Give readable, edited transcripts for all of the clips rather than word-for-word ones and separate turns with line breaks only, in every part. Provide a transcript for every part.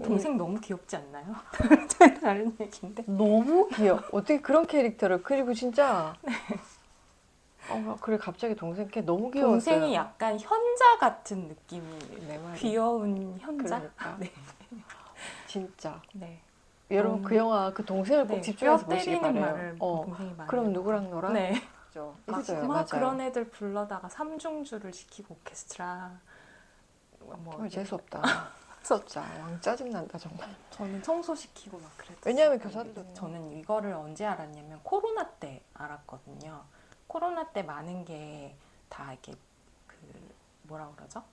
동생 너무 귀엽지 않나요? 다른 얘기인데.
너무 귀여워. 어떻게 그런 캐릭터를. 그리고 진짜 그래 갑자기 동생 걔 너무 귀여웠어요.
동생이 약간 현자 같은 느낌이.
내 말이.
귀여운 현자?
그러니까.
네.
진짜.
네.
여러분 그 영화 그 동생을 꼭
네,
집중해서
뼈
보시기
때리는
바래요.
말을 동생이 많이
그럼
해요.
누구랑 놀아?
네.
그죠?
막,
있어요.
막
맞아요.
그런 애들 불러다가 삼중주를 시키고 오케스트라 뭐
정말 재수 없다.
써-
진짜 왕 짜증 난다 정말.
저는 청소시키고 막 그랬어요.
왜냐하면 교사들도
저는 이거를 언제 알았냐면 코로나 때 알았거든요. 코로나 때 많은 게 다 이렇게 그 뭐라 그러죠?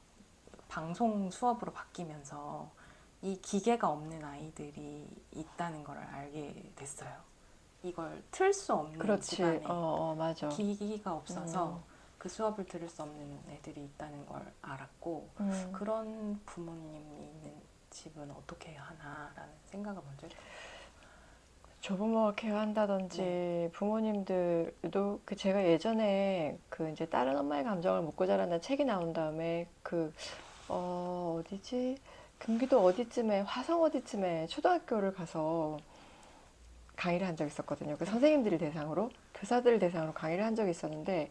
방송 수업으로 바뀌면서 이 기계가 없는 아이들이 있다는 걸 알게 됐어요. 이걸 틀 수 없는
그렇지.
집안에
맞아.
기기가 없어서 그 수업을 들을 수 없는 애들이 있다는 걸 알았고 그런 부모님이 있는 집은 어떻게 해야 하나라는 생각을 먼저 했어요.
조부모가 케어한다든지 부모님들도 그 제가 예전에 그 이제 다른 엄마의 감정을 묻고 자란다는 책이 나온 다음에 그 어디지? 경기도 어디쯤에 화성 어디쯤에 초등학교를 가서 강의를 한 적이 있었거든요. 그 선생님들을 대상으로 교사들을 대상으로 강의를 한 적이 있었는데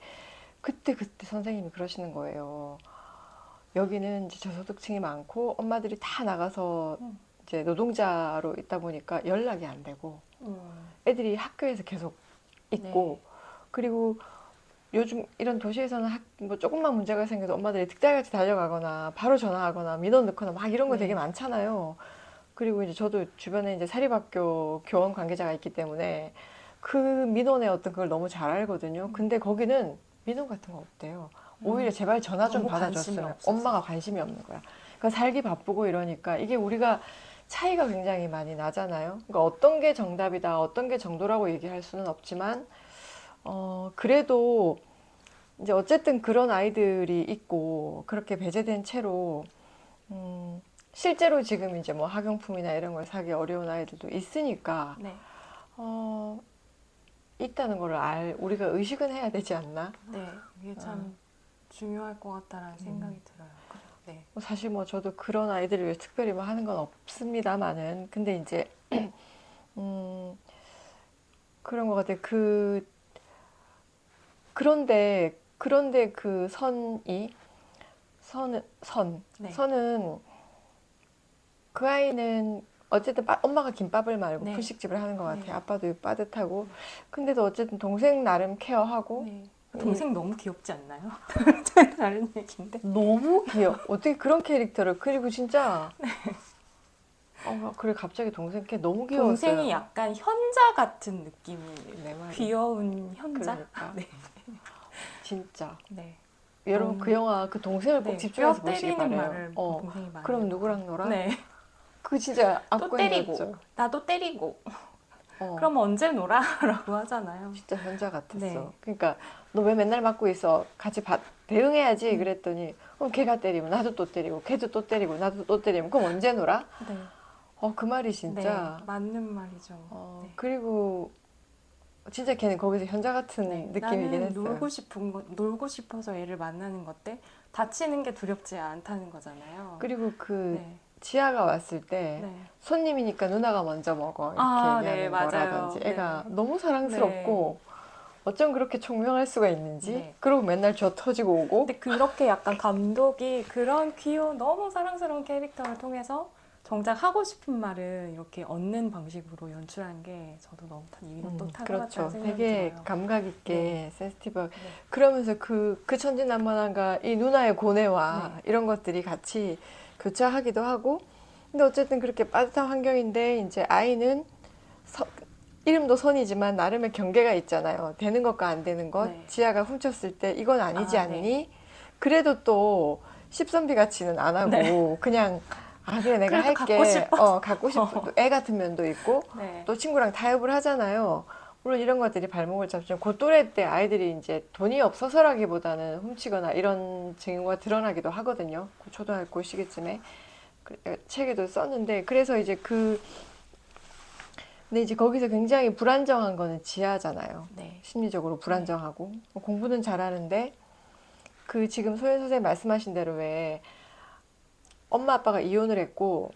그때 선생님이 그러시는 거예요. 여기는 이제 저소득층이 많고 엄마들이 다 나가서 이제 노동자로 있다 보니까 연락이 안 되고 애들이 학교에서 계속 있고 그리고 요즘 이런 도시에서는 뭐 조금만 문제가 생겨도 엄마들이 득달같이 달려가거나 바로 전화하거나 민원 넣거나 막 이런 거 되게 많잖아요. 그리고 이제 저도 주변에 이제 사립학교 교원 관계자가 있기 때문에 그 민원의 어떤 그걸 너무 잘 알거든요. 근데 거기는 민원 같은 거 없대요. 오히려 제발 전화 좀
너무 관심이
받아줬으면
없어서.
엄마가 관심이 없는 거야. 그러니까 살기 바쁘고 이러니까 이게 우리가 차이가 굉장히 많이 나잖아요. 그러니까 어떤 게 정답이다, 어떤 게 정도라고 얘기할 수는 없지만 그래도 이제 어쨌든 그런 아이들이 있고 그렇게 배제된 채로 실제로 지금 이제 뭐 학용품이나 이런 걸 사기 어려운 아이들도 있으니까 있다는 걸 우리가 의식은 해야 되지 않나?
네, 이게 참 중요할 것 같다라는 생각이 들어요. 네.
사실 뭐 저도 그런 아이들을 위해 특별히 뭐 하는 건 없습니다만은 근데 이제 그런 것 같아요. 그런데 그 선은 그 아이는 어쨌든 엄마가 김밥을 말고 분식집을 하는 것 같아요. 아빠도 빠듯하고 근데도 어쨌든 동생 나름 케어하고
동생 너무 귀엽지 않나요? 다른 얘기인데.
너무 귀여워. 어떻게 그런 캐릭터를. 그리고 진짜 그래 갑자기 동생 걔 너무 귀여웠어요.
동생이 약간 현자 같은 느낌이.
내 말이.
귀여운 현자?
그러니까.
네.
진짜.
네.
여러분 그 영화 그 동생을 꼭 집중해서
뼈
보시기
때리는
바래요.
말을 동생이 많이
그럼
해요.
누구랑 놀아?
네.
그 진짜
또 때리고
압권이었죠.
나도 때리고 그럼 언제 놀아? 라고 하잖아요.
진짜 현자 같았어.
네.
그러니까 너 왜 맨날 맞고 있어? 같이 대응해야지. 그랬더니 걔가 때리면 나도 또 때리고 걔도 또 때리고 나도 또 때리면 그럼 언제 놀아?
네.
그 말이 진짜
맞는 말이죠. 네.
그리고 진짜 걔는 거기서 현자 같은 느낌이긴
나는
했어요.
놀고 싶어서 애를 만나는 건데 다치는 게 두렵지 않다는 거잖아요.
그리고 지아가 왔을 때 손님이니까 누나가 먼저 먹어 이렇게 얘기하는 거라든지 애가 너무 사랑스럽고 어쩜 그렇게 총명할 수가 있는지 그리고 맨날 저 터지고 오고
근데 그렇게 약간 감독이 그런 귀여운 너무 사랑스러운 캐릭터를 통해서 정작 하고 싶은 말을 이렇게 얻는 방식으로 연출한 게 저도 너무 이것도 타고났다는
그렇죠.
생각이
되게
들어요.
감각 있게 센시티브하게 그러면서 그 천진난만함과 이 누나의 고뇌와 이런 것들이 같이 교차하기도 하고 근데 어쨌든 그렇게 빠듯한 환경인데 이제 아이는 이름도 선이지만 나름의 경계가 있잖아요. 되는 것과 안 되는 것. 지아가 훔쳤을 때 이건 아니지 않니? 그래도 또 십선비 같이는 안 하고 그냥 그래 내가 할게. 갖고 싶어. 애 같은 면도 있고 또 친구랑 타협을 하잖아요. 물론 이런 것들이 발목을 잡지만 그 또래 때 아이들이 이제 돈이 없어서라기보다는 훔치거나 이런 징후가 드러나기도 하거든요. 초등학교 시기쯤에 책에도 썼는데 그래서 이제 근데 이제 거기서 굉장히 불안정한 거는 지아잖아요. 심리적으로 불안정하고 공부는 잘하는데 지금 소연 선생님 말씀하신 대로 왜 엄마 아빠가 이혼을 했고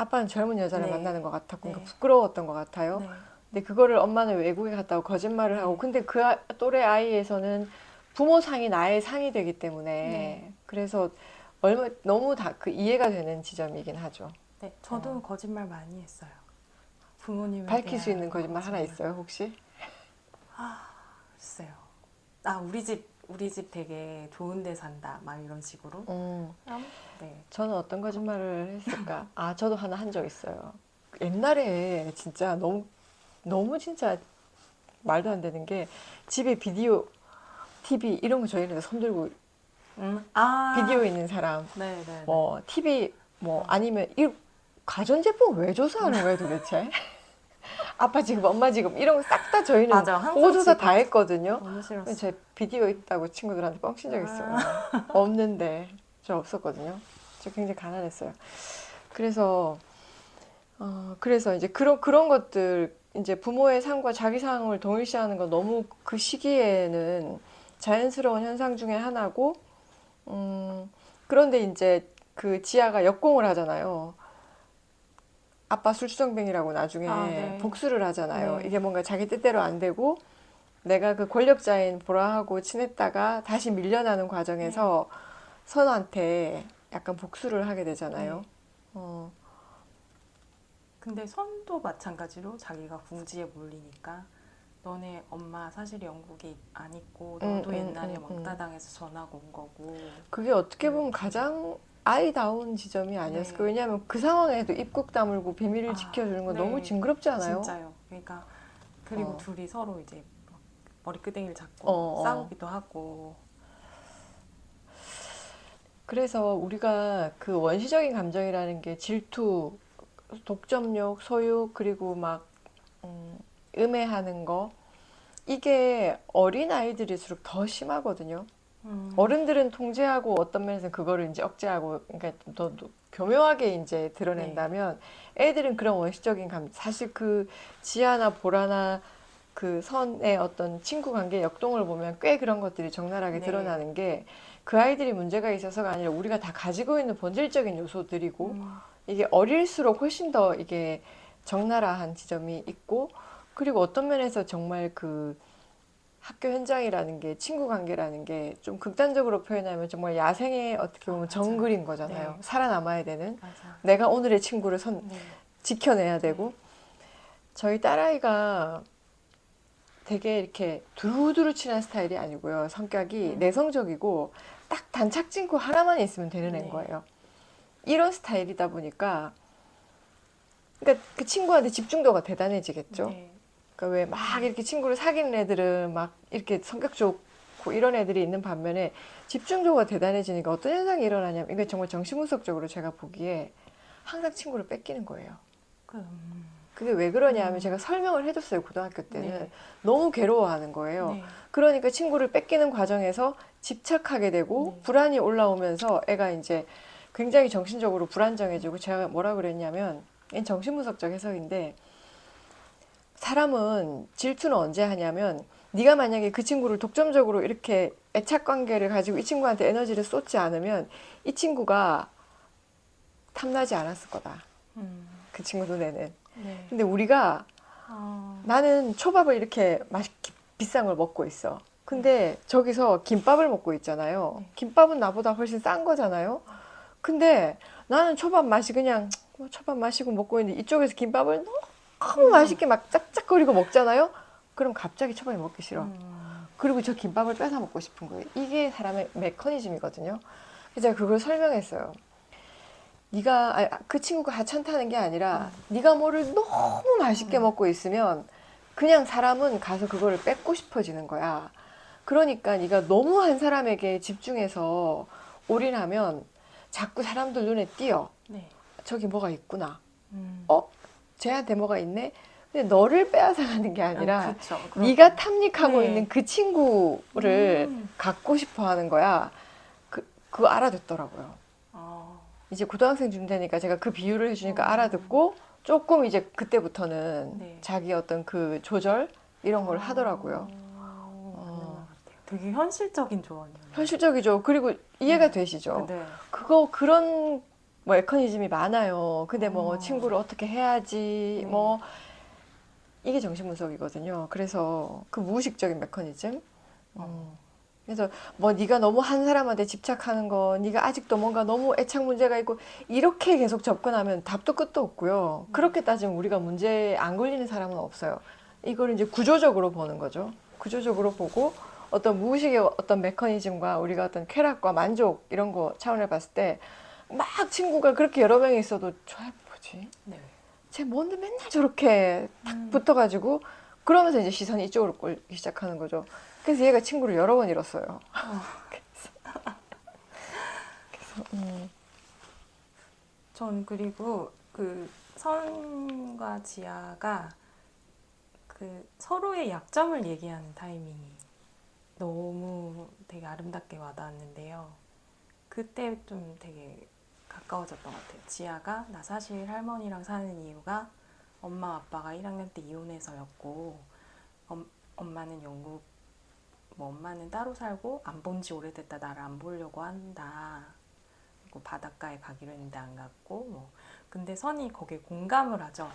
아빠는 젊은 여자를
네.
만나는 것 같았고
네.
그러니까 부끄러웠던 것 같아요.
네.
근데 그거를 엄마는 외국에 갔다고 거짓말을 하고
네.
근데 그 또래 아이에서는 부모 상이 나의 상이 되기 때문에
네.
그래서 너무 다 그 이해가 되는 지점이긴 하죠.
네. 저도 거짓말 많이 했어요. 부모님에
밝힐 수
대한
있는 거짓말 하나 있어요, 혹시?
글쎄요. 우리 집 되게 좋은 데 산다. 막 이런 식으로. 네.
저는 어떤 거짓말을 했을까? 아, 저도 하나 한 적 있어요. 옛날에 진짜 너무 진짜 말도 안 되는 게 집에 비디오, TV 이런 거 저희는 손들고 비디오 있는 사람,
네, 네,
뭐 TV 뭐 아니면 이 가전제품 왜 조사하는 거예요 도대체? 아빠 지금, 엄마 지금 이런 거 싹 다 저희는
맞아. 항상
보고 조사 다
지금
했거든요.
너무 싫었어.
제 비디오 있다고 친구들한테 뻥친 적 있어요. 없는데 저 없었거든요. 저 굉장히 가난했어요. 그래서 이제 그런 것들 이제 부모의 상과 자기 상을 동일시하는 건 너무 그 시기에는 자연스러운 현상 중에 하나고, 그런데 이제 그 지아가 역공을 하잖아요. 아빠 술주정뱅이라고 나중에
네.
복수를 하잖아요.
네.
이게 뭔가 자기 뜻대로 안 되고 내가 그 권력자인 보라하고 친했다가 다시 밀려나는 과정에서 선우한테 약간 복수를 하게 되잖아요.
네.
어,
근데 선도 마찬가지로 자기가 궁지에 몰리니까 너네 엄마 사실 영국에 안 있고 너도 옛날에 왕따 당해서 전학 온 거고.
그게 어떻게 보면 가장 아이다운 지점이 아니었을까.
네.
왜냐하면 그 상황에도 입국 다물고 비밀을 지켜주는 건
네.
너무 징그럽지 않아요?
진짜요. 그러니까 그리고
어.
둘이 서로 이제 막 머리끄댕이를 잡고
어.
싸우기도 하고.
그래서 우리가 그 원시적인 감정이라는 게 질투, 독점욕, 소유, 그리고 막 음해하는 거 이게 어린 아이들일수록 더 심하거든요. 어른들은 통제하고 어떤 면에서 그거를 이제 억제하고 그러니까 더 교묘하게 이제 드러낸다면 애들은 그런 원시적인 사실 그 지아나 보라나 그 선의 어떤 친구 관계 역동을 보면 꽤 그런 것들이 적나라하게
네.
드러나는 게 그 아이들이 문제가 있어서가 아니라 우리가 다 가지고 있는 본질적인 요소들이고 이게 어릴수록 훨씬 더 이게 적나라한 지점이 있고 그리고 어떤 면에서 정말 그 학교 현장이라는 게 친구 관계라는 게 좀 극단적으로 표현하면 정말 야생의 어떻게 보면 정글인 거잖아요.
네.
살아남아야 되는
맞아.
내가 오늘의 친구를
네.
지켜내야 되고 저희 딸아이가 되게 이렇게 두루두루 친한 스타일이 아니고요. 성격이 내성적이고 딱 단착 친구 하나만 있으면 되는 애인 거예요. 이런 스타일이다 보니까 그러니까 그 친구한테 집중도가 대단해지겠죠.
네.
그러니까 왜 막 이렇게 친구를 사귀는 애들은 막 이렇게 성격 좋고 이런 애들이 있는 반면에 집중도가 대단해지니까 어떤 현상이 일어나냐면 이게 정말 정신분석적으로 제가 보기에 항상 친구를 뺏기는 거예요. 그게 왜 그러냐 하면 제가 설명을 해줬어요. 고등학교 때는.
네.
너무 괴로워하는 거예요.
네.
그러니까 친구를 뺏기는 과정에서 집착하게 되고
네.
불안이 올라오면서 애가 이제 굉장히 정신적으로 불안정해지고 제가 뭐라 그랬냐면 이 정신분석적 해석인데 사람은 질투는 언제 하냐면 네가 만약에 그 친구를 독점적으로 이렇게 애착 관계를 가지고 이 친구한테 에너지를 쏟지 않으면 이 친구가 탐나지 않았을 거다. 그 친구 눈에는.
네.
근데 우리가 나는 초밥을 이렇게 맛있게 비싼 걸 먹고 있어. 근데 저기서 김밥을 먹고 있잖아요. 김밥은 나보다 훨씬 싼 거잖아요. 근데 나는 초밥 맛이 그냥 초밥 마시고 먹고 있는데 이쪽에서 김밥을 너무 맛있게 막 짭짭거리고 먹잖아요. 그럼 갑자기 초밥이 먹기 싫어. 그리고 저 김밥을 뺏어 먹고 싶은 거예요. 이게 사람의 메커니즘이거든요. 그래서 제가 그걸 설명했어요. 그 친구가 하찮다는 게 아니라 네가 뭐를 너무 맛있게 먹고 있으면 그냥 사람은 가서 그거를 뺏고 싶어지는 거야. 그러니까 네가 너무 한 사람에게 집중해서 올인하면 자꾸 사람들 눈에 띄어.
네.
저기 뭐가 있구나. 쟤한테 뭐가 있네? 근데 너를 빼앗아가는 게 아니라
그쵸.
네가 탐닉하고
네.
있는 그 친구를 갖고 싶어 하는 거야. 그거 알아듣더라고요. 이제 고등학생쯤 되니까 제가 그 비유를 해주니까 알아듣고 조금 이제 그때부터는 자기 어떤 그 조절 이런 걸 하더라고요.
맞는 것 같아요. 되게 현실적인 조언이에요.
현실적이죠. 그리고 이해가 되시죠?
네.
그런 뭐 메커니즘이 많아요. 근데 뭐
어,
친구를 어떻게 해야지
네.
뭐 이게 정신분석이거든요. 그래서 그 무의식적인 메커니즘.
어,
그래서 뭐 네가 너무 한 사람한테 집착하는 거, 네가 아직도 뭔가 너무 애착 문제가 있고 이렇게 계속 접근하면 답도 끝도 없고요. 그렇게 따지면 우리가 문제에 안 걸리는 사람은 없어요. 이걸 이제 구조적으로 보는 거죠. 구조적으로 보고 어떤 무의식의 어떤 메커니즘과 우리가 어떤 쾌락과 만족 이런 거 차원을 봤을 때 막 친구가 그렇게 여러 명이 있어도 저 뭐지?
네.
쟤 뭔데 맨날 저렇게 탁
음,
붙어가지고 그러면서 이제 시선이 이쪽으로 끌기 시작하는 거죠. 그래서 얘가 친구를 여러 번 잃었어요.
어, 전 그리고 그 선과 지아가 그 서로의 약점을 얘기하는 타이밍이 너무 되게 아름답게 와닿았는데요. 그때 좀 되게 가까워졌던 것 같아요. 지아가 나 사실 할머니랑 사는 이유가 엄마 아빠가 1학년 때 이혼해서였고 엄마는 영국 뭐 엄마는 따로 살고 안 본지 오래됐다 나를 안 보려고 한다. 그리고 바닷가에 가기로 했는데 안 갔고 뭐 근데 선이 거기에 공감을 하죠.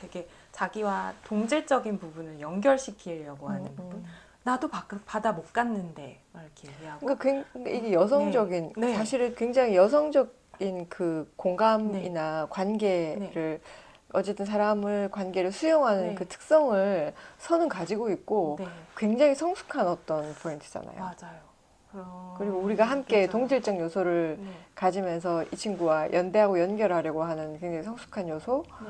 되게 자기와 동질적인 부분을 연결시키려고 하는 부분. 나도 바다 못 갔는데 막 이렇게 얘기하고
그러니까 이게
네,
여성적인
네,
사실은 굉장히 여성적인 그
네,
공감이나
네,
관계를 어쨌든 사람을 관계를 수용하는 그
네,
특성을 선은 가지고 있고
네,
굉장히 성숙한 어떤 포인트잖아요.
맞아요.
그리고 우리가 함께
맞아요.
동질적 요소를
네,
가지면서 이 친구와 연대하고 연결하려고 하는 굉장히 성숙한 요소.
네,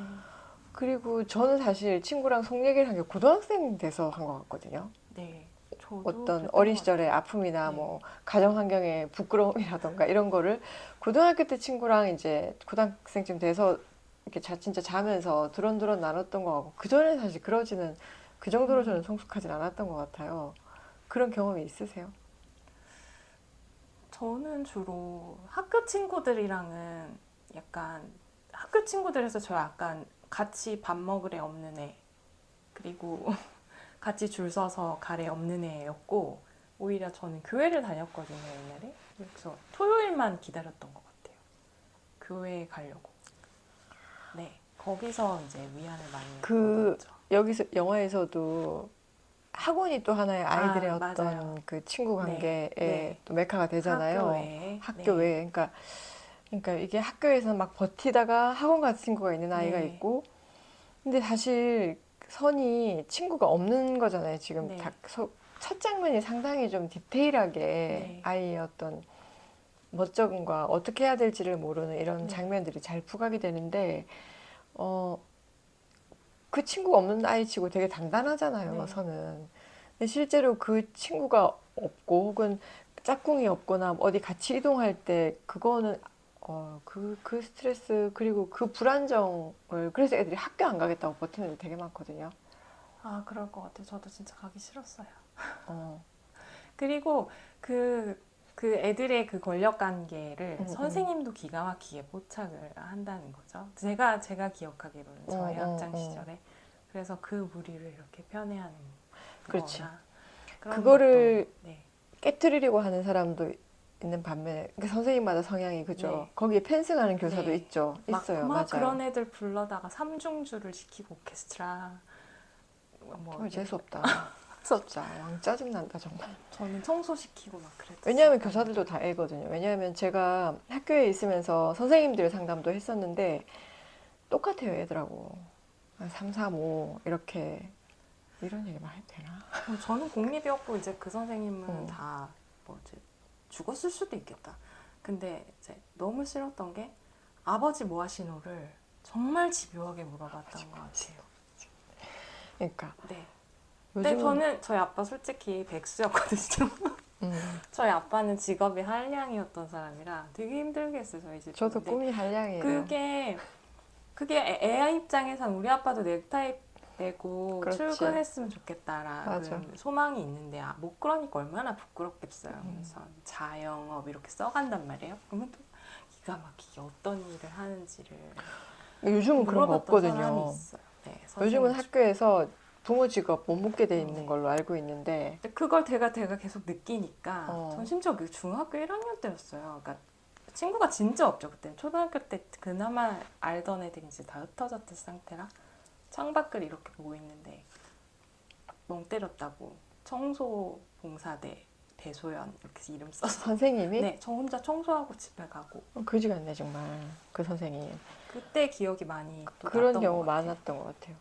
그리고 저는 사실 친구랑 속 얘기를 한 게 고등학생 돼서 한 것 같거든요.
네. 저도
어떤
그랬던
어린
것
시절의
같아요.
아픔이나
네,
뭐 가정 환경의 부끄러움이라던가 이런 거를 고등학교 때 친구랑 이제 고등학생쯤 돼서 이렇게 진짜 자면서 두런두런 나눴던 거 같고 그전에 사실 그러지는 그 정도로 저는 성숙하진 않았던 것 같아요. 그런 경험이 있으세요?
저는 주로 학교 친구들이랑은 약간 학교 친구들에서 저 약간 같이 밥 먹으래 없는 애 그리고 같이 줄 서서 가래 없는 애였고 오히려 저는 교회를 다녔거든요 옛날에 그래서 토요일만 기다렸던 것 같아요 교회에 가려고 네 거기서 이제 위안을 많이
그
얻었죠
여기서 영화에서도 학원이 또 하나의 아이들의
아 맞아요
어떤 그 친구
네
관계의
네
또 메카가
학교
되잖아요.
외에
학교
네
외에. 그러니까 이게 학교에서 막 버티다가 학원 같은 친구가 있는 아이가
네,
있고 근데 사실 선이 친구가 없는 거잖아요. 지금
네,
첫 장면이 상당히 좀 디테일하게
네,
아이의 어떤 멋쩍음과 어떻게 해야 될지를 모르는 이런
네,
장면들이 잘 부각이 되는데 어, 그 친구가 없는 아이치고 되게 단단하잖아요,
네.
선은. 근데 실제로 그 친구가 없고 혹은 짝꿍이 없거나 어디 같이 이동할 때 그거는 그 스트레스 그리고 그 불안정을 그래서 애들이 학교 안 가겠다고 버티는 애들 되게 많거든요.
아, 그럴 것 같아요. 저도 진짜 가기 싫었어요.
어,
그리고 그, 그 애들의 그 권력 관계를
음, 음,
선생님도 기가 막히게 포착을 한다는 거죠. 제가 기억하기로는
음,
저의
음,
학창
음.
시절에. 그래서 그 무리를 이렇게 편애하는
그렇지.
거나 그런 것도,
그거를
네,
깨트리려고 하는 사람도 있는 반면에 그 선생님마다 성향이 그죠.
네,
거기에 펜스나는 교사도
네.
있죠. 있어요.
막
맞아요.
그런 애들 불러다가 삼중주를 시키고 오케스트라 뭐
정말
이렇게
재수없다. 진짜 왕 짜증난다 정말.
저는 청소시키고 막
왜냐하면
그랬었거든요.
교사들도 다 애거든요. 왜냐하면 제가 학교에 있으면서 선생님들 상담도 했었는데 똑같아요 애들하고. 3, 4, 5 이렇게 이런 얘기 말 해도 되나?
저는 공립이었고 이제 그 선생님은
응.
다 뭐 이제 죽었을 수도 있겠다. 근데 이제 너무 싫었던 게 아버지 뭐 하시노를 정말 집요하게 물어봤던 것 같아요.
그러니까
네. 근데
요즘은
저는 저희 아빠 솔직히 백수였거든요. 저희 아빠는 직업이 한량이었던 사람이라 되게 힘들겠어요 저희 집도.
저도
근데
꿈이 한량이에요.
그게 그게 애 입장에선 우리 아빠도 넥타이 매고
그렇지.
출근했으면
맞아.
좋겠다라는 소망이 있는데 못 그러니까 얼마나 부끄럽겠어요. 그래서 자영업 이렇게 써간단 말이에요. 그러면 또 기가 막히게 어떤 일을 하는지를
요즘은 그런 거
물어봤던 사람이
없거든요.
있어요. 네,
요즘은
선생님 중에.
학교에서 부모 직업 못 묻게 돼 있는
네.
걸로 알고 있는데
근데 그걸 제가 계속 느끼니까 전
어,
심지어 그 중학교 1학년 때였어요. 그러니까 친구가 진짜 없죠. 그때 초등학교 때 그나마 알던 애들이 이제 다 흩어졌던 상태라 창밖을 이렇게 보고 있는데 멍 때렸다고 청소봉사대 배소연 이렇게 이름 써서
선생님이
네, 저 혼자 청소하고 집에 가고
그지 같네 정말 그 선생님.
그때 기억이 많이 또
그런
났던
경우
것 같아요.
많았던 것 같아요.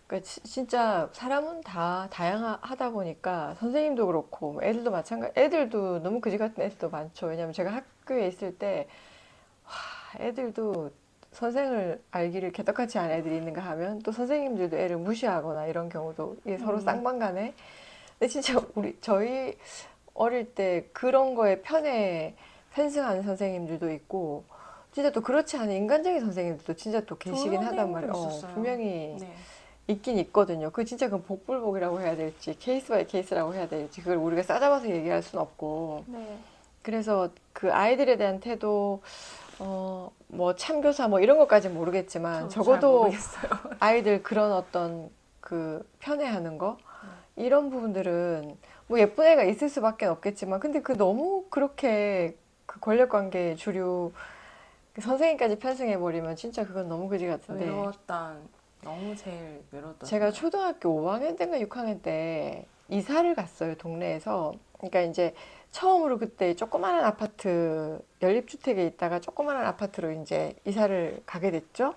그러니까 진짜 사람은 다 다양하다 보니까 선생님도 그렇고 뭐 애들도 마찬가지. 애들도 너무 그지 같은 애들도 많죠. 왜냐면 제가 학교에 있을 때 애들도 선생을 알기를 개떡같이 아는 애들이 있는가 하면 또 선생님들도 애를 무시하거나 이런 경우도 이게 서로 쌍방간에. 근데 진짜 저희 어릴 때 그런 거에 편에 편승하는 선생님들도 있고 진짜 또 그렇지 않은 인간적인 선생님들도 진짜 또 계시긴 하단 말이에요.
있었어요.
분명히
네.
있긴 있거든요. 그 진짜 그 복불복이라고 해야 될지 케이스 바이 케이스라고 해야 될지 그걸 우리가 싸잡아서 얘기할 수는 없고
네.
그래서 그 아이들에 대한 태도 뭐 참교사 뭐 이런 것까지는 모르겠지만
저도 잘
적어도
모르겠어요.
아이들 그런 어떤 그 편애하는 거 이런 부분들은 뭐 예쁜 애가 있을 수밖에 없겠지만 근데 그 너무 그렇게 그 권력 관계 주류 그 선생님까지 편승해 버리면 진짜 그건 너무 그지 같은데
외로웠던 너무 제일 외로웠던
제가
순간.
초등학교 5학년 때인가 6학년 때 이사를 갔어요 동네에서. 그러니까 이제 처음으로 그때 조그마한 아파트 연립주택에 있다가 조그마한 아파트로 이제 이사를 가게 됐죠.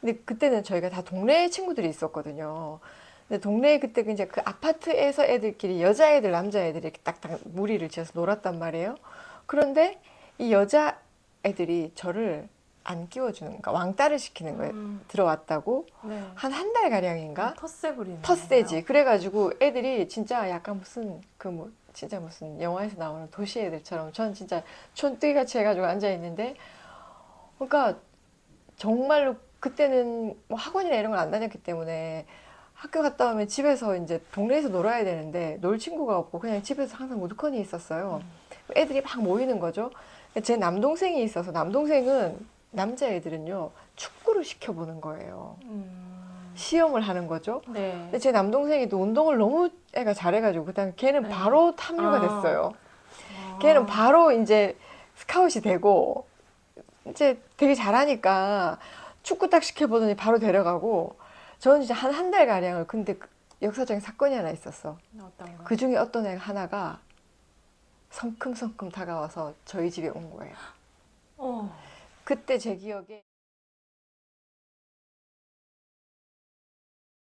근데 그때는 저희가 다 동네 친구들이 있었거든요. 근데 동네에 그때 이제 그 아파트에서 애들끼리 여자애들 남자애들이 이렇게 딱딱 무리를 지어서 놀았단 말이에요. 그런데 이 여자애들이 저를 안 끼워주는 거야. 왕따를 시키는 거예요. 들어왔다고
네.
한 달 가량인가
텃세 부리는
텃세지. 그래가지고 애들이 진짜 약간 무슨 그 뭐 진짜 무슨 영화에서 나오는 도시 애들처럼 전 진짜 촌뜨기 같이 해가지고 앉아 있는데 그러니까 정말로 그때는 뭐 학원이나 이런 걸 안 다녔기 때문에 학교 갔다 오면 집에서 이제 동네에서 놀아야 되는데 놀 친구가 없고 그냥 집에서 항상 우두커니 있었어요. 애들이 막 모이는 거죠. 제 남동생이 있어서 남동생은 남자애들은요 축구를 시켜보는 거예요. 시험을 하는 거죠.
네.
근데 제 남동생이 또 운동을 너무 애가 잘해가지고 그다음 걔는
네.
바로 탐류가
아.
됐어요. 걔는 바로 이제 스카웃이 되고 이제 되게 잘하니까 축구 딱 시켜보더니 바로 데려가고 저는 이제 한 달 가량을 근데 역사적인 사건이 하나 있었어.
어떤 거?
그 중에 어떤 애 하나가 성큼성큼 다가와서 저희 집에 온 거예요.
어.
그때 제 기억에